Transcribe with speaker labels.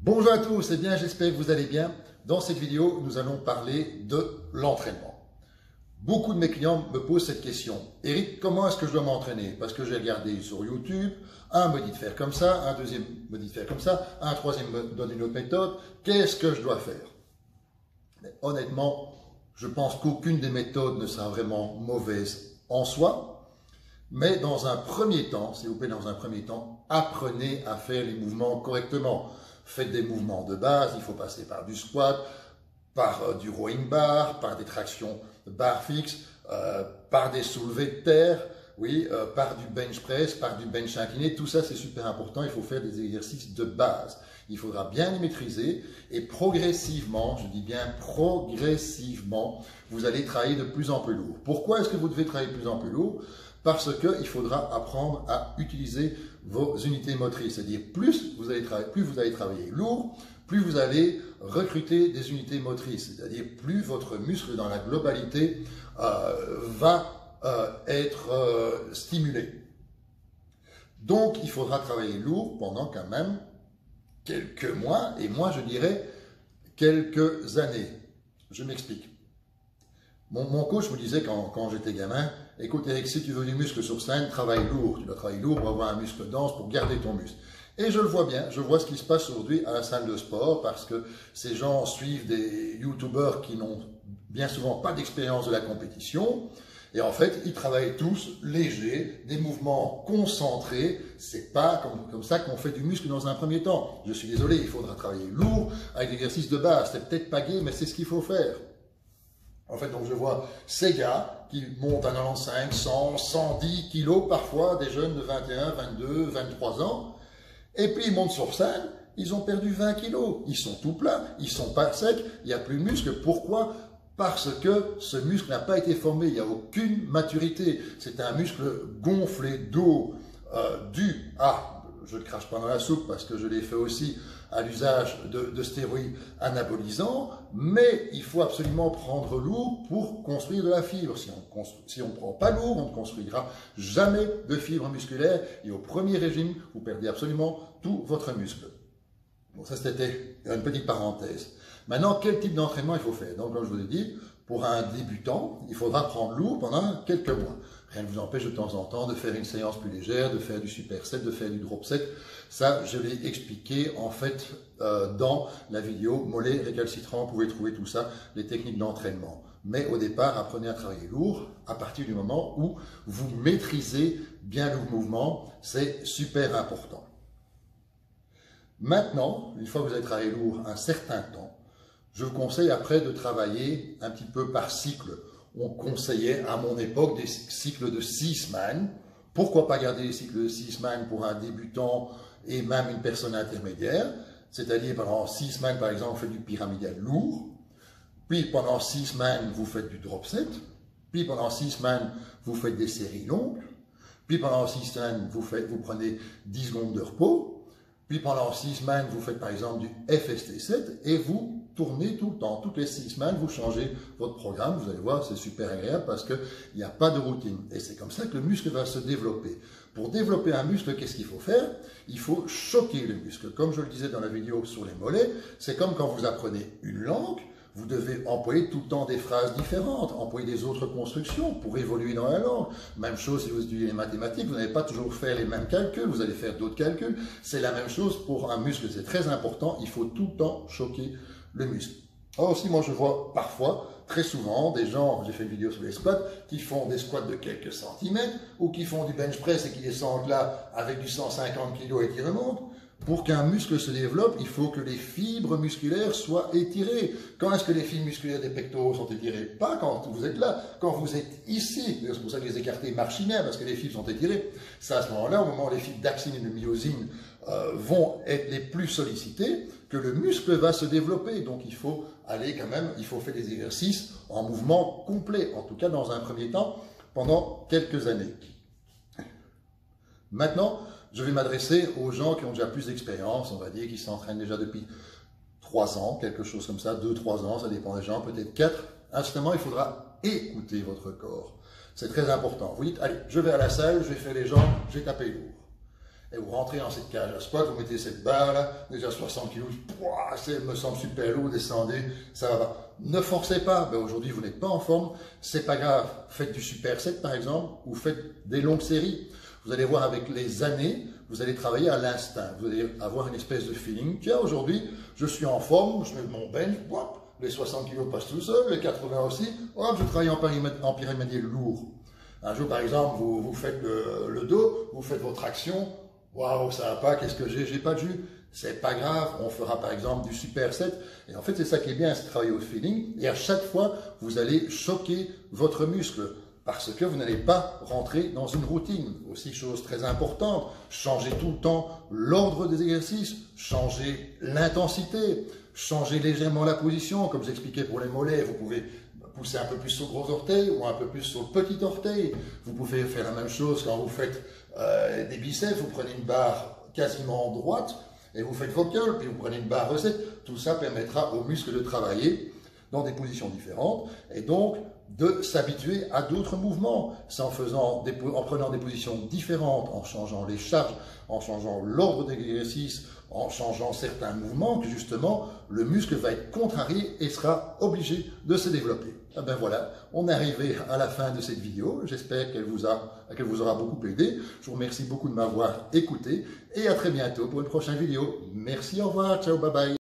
Speaker 1: Bonjour à tous, et bien j'espère que vous allez bien. Dans cette vidéo, nous allons parler de l'entraînement. Beaucoup de mes clients me posent cette question. Eric, comment est-ce que je dois m'entraîner? Parce que j'ai regardé sur YouTube, un me dit de faire comme ça, un deuxième me dit de faire comme ça, un troisième me donne une autre méthode. Qu'est-ce que je dois faire? Mais honnêtement, je pense qu'aucune des méthodes ne sera vraiment mauvaise en soi. Mais dans un premier temps, s'il vous plaît, dans un premier temps, apprenez à faire les mouvements correctement. Faites des mouvements de base, il faut passer par du squat, par du rowing bar, par des tractions barre fixe, par des soulevés de terre, oui, par du bench press, par du bench incliné. Tout ça, c'est super important. Il faut faire des exercices de base. Il faudra bien les maîtriser et progressivement, je dis bien progressivement, vous allez travailler de plus en plus lourd. Pourquoi est-ce que vous devez travailler de plus en plus lourd? Parce qu'il faudra apprendre à utiliser vos unités motrices. C'est-à-dire, plus vous allez travailler lourd, plus vous allez recruter des unités motrices. C'est-à-dire, plus votre muscle dans la globalité va être stimulé. Donc, il faudra travailler lourd pendant quand même quelques mois, et moi je dirais quelques années. Je m'explique. Mon coach me disait quand j'étais gamin, écoute Eric, si tu veux du muscle sur scène, travaille lourd. Tu dois travailler lourd pour avoir un muscle dense, pour garder ton muscle. Et je le vois bien, je vois ce qui se passe aujourd'hui à la salle de sport, parce que ces gens suivent des youtubeurs qui n'ont bien souvent pas d'expérience de la compétition. Et en fait, ils travaillent tous légers, des mouvements concentrés. C'est pas comme ça qu'on fait du muscle dans un premier temps. Je suis désolé, il faudra travailler lourd avec l'exercice de base. C'est peut-être pas gai, mais c'est ce qu'il faut faire. En fait, donc je vois ces gars qui montent à 95, 100, 110 kilos parfois, des jeunes de 21, 22, 23 ans. Et puis ils montent sur scène, ils ont perdu 20 kilos. Ils sont tout plats, ils sont pas secs, il n'y a plus de muscle. Pourquoi? Parce que ce muscle n'a pas été formé, il n'y a aucune maturité. C'est un muscle gonflé d'eau dû à, je ne crache pas dans la soupe parce que je l'ai fait aussi à l'usage de stéroïdes anabolisants, mais il faut absolument prendre lourd pour construire de la fibre. Si on ne prend pas lourd, on ne construira jamais de fibre musculaire et au premier régime, vous perdez absolument tout votre muscle. Bon, ça c'était une petite parenthèse. Maintenant, quel type d'entraînement il faut faire? Donc, comme je vous ai dit, pour un débutant, il faudra prendre lourd pendant quelques mois. Rien ne vous empêche de temps en temps de faire une séance plus légère, de faire du superset, de faire du drop set. Ça, je l'ai expliqué en fait dans la vidéo mollet récalcitrant. Vous pouvez trouver tout ça, les techniques d'entraînement. Mais au départ, apprenez à travailler lourd à partir du moment où vous maîtrisez bien le mouvement. C'est super important. Maintenant, une fois que vous avez travaillé lourd un certain temps, je vous conseille après de travailler un petit peu par cycle. On conseillait à mon époque des cycles de 6 semaines. Pourquoi pas garder les cycles de 6 semaines pour un débutant et même une personne intermédiaire? C'est-à-dire pendant 6 semaines, par exemple, vous faites du pyramidal lourd. Puis pendant 6 semaines, vous faites du drop set. Puis pendant 6 semaines, vous faites des séries longues. Puis pendant 6 semaines, vous prenez 10 secondes de repos. Puis pendant 6 semaines, vous faites par exemple du FST7 et vous tournez tout le temps. Toutes les 6 semaines, vous changez votre programme. Vous allez voir, c'est super agréable parce qu'il n'y a pas de routine. Et c'est comme ça que le muscle va se développer. Pour développer un muscle, qu'est-ce qu'il faut faire? Il faut choquer le muscle. Comme je le disais dans la vidéo sur les mollets, c'est comme quand vous apprenez une langue. Vous devez employer tout le temps des phrases différentes, employer des autres constructions pour évoluer dans la langue. Même chose si vous étudiez les mathématiques, vous n'allez pas toujours faire les mêmes calculs, vous allez faire d'autres calculs. C'est la même chose pour un muscle, c'est très important, il faut tout le temps choquer le muscle. Alors aussi, moi je vois parfois, très souvent, des gens, j'ai fait une vidéo sur les squats, qui font des squats de quelques centimètres, ou qui font du bench press et qui descendent là avec du 150 kg et qui remontent. Pour qu'un muscle se développe, il faut que les fibres musculaires soient étirées. Quand est-ce que les fibres musculaires des pectoraux sont étirées? Pas quand vous êtes là, quand vous êtes ici. C'est pour ça que les écartés marchent bien, parce que les fibres sont étirées. C'est à ce moment-là, au moment où les fibres d'axine et de myosine vont être les plus sollicitées, que le muscle va se développer. Donc il faut aller quand même, il faut faire des exercices en mouvement complet, en tout cas dans un premier temps, pendant quelques années. Maintenant, je vais m'adresser aux gens qui ont déjà plus d'expérience, on va dire, qui s'entraînent déjà depuis 3 ans, quelque chose comme ça, 2-3 ans, ça dépend des gens, peut-être 4. À ce moment, il faudra écouter votre corps. C'est très important. Vous dites, allez, je vais à la salle, je vais faire les jambes, je vais taper lourd. et vous rentrez dans cette cage à squat, vous mettez cette barre là, déjà 60 kg, ça me semble super lourd, descendez, ça va pas. Ne forcez pas, ben aujourd'hui vous n'êtes pas en forme, c'est pas grave, faites du superset par exemple, ou faites des longues séries. Vous allez voir avec les années, vous allez travailler à l'instinct, vous allez avoir une espèce de feeling, tiens aujourd'hui je suis en forme, je mets mon bench, les 60 kg passent tout seul, les 80 aussi, je travaille en pyramidal lourd. Un jour par exemple, vous faites le dos, vous faites votre action, waouh, ça va pas, qu'est-ce que j'ai pas de jus. C'est pas grave, on fera par exemple du superset. Et en fait, c'est ça qui est bien, c'est travailler au feeling. Et à chaque fois, vous allez choquer votre muscle parce que vous n'allez pas rentrer dans une routine. Aussi, chose très importante, changez tout le temps l'ordre des exercices, changez l'intensité, changez légèrement la position. Comme j'expliquais pour les mollets, vous pouvez pousser un peu plus sur le gros orteil ou un peu plus sur le petit orteil. Vous pouvez faire la même chose quand vous faites des biceps, vous prenez une barre quasiment droite et vous faites vos curls, puis vous prenez une barre recette. Tout ça permettra aux muscles de travailler dans des positions différentes et donc de s'habituer à d'autres mouvements. C'est en prenant des positions différentes, en changeant les charges, en changeant l'ordre des exercices, en changeant certains mouvements, que justement le muscle va être contrarié et sera obligé de se développer. Et ben voilà, on est arrivé à la fin de cette vidéo. J'espère qu'elle vous aura beaucoup aidé. Je vous remercie beaucoup de m'avoir écouté et à très bientôt pour une prochaine vidéo. Merci, au revoir, ciao, bye bye.